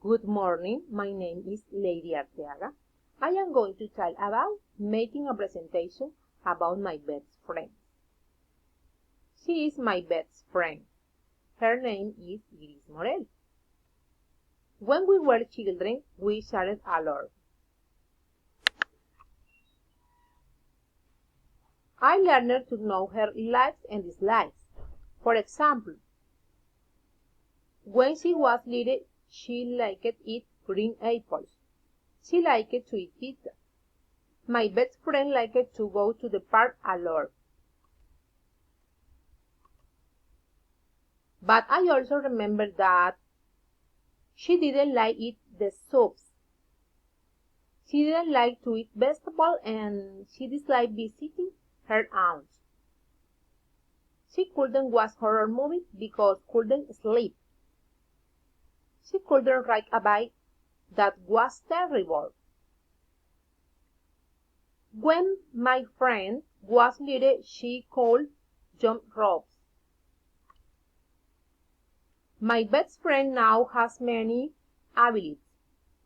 Good morning, my name is Lady Arteaga. I am going to tell about making a presentation about my best friend. She is my best friend. Her name is Gris Morel. When we were children, we shared a lot. I learned to know her likes and dislikes. For example, when she was little, she liked to eat green apples. She liked to eat pizza. My best friend liked to go to the park a lot. But I also remember that she didn't like eat the soups. She didn't like to eat vegetables and she disliked visiting her aunts. She couldn't watch horror movies because couldn't sleep. She couldn't ride a bike. That was terrible. When my friend was little, she could jump ropes. My best friend now has many abilities.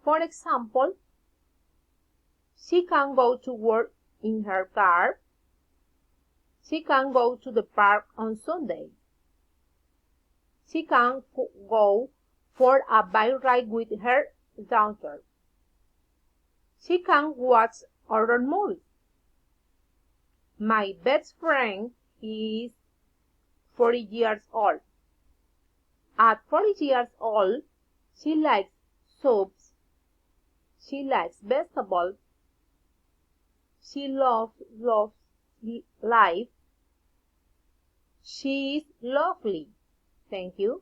For example, she can go to work in her car. She can go to the park on Sunday. She can go for a bike ride with her daughter. She can watch horror movies. My best friend is 40 years old. At 40 years old, she likes soups. She likes vegetables. She loves life. She is lovely. Thank you.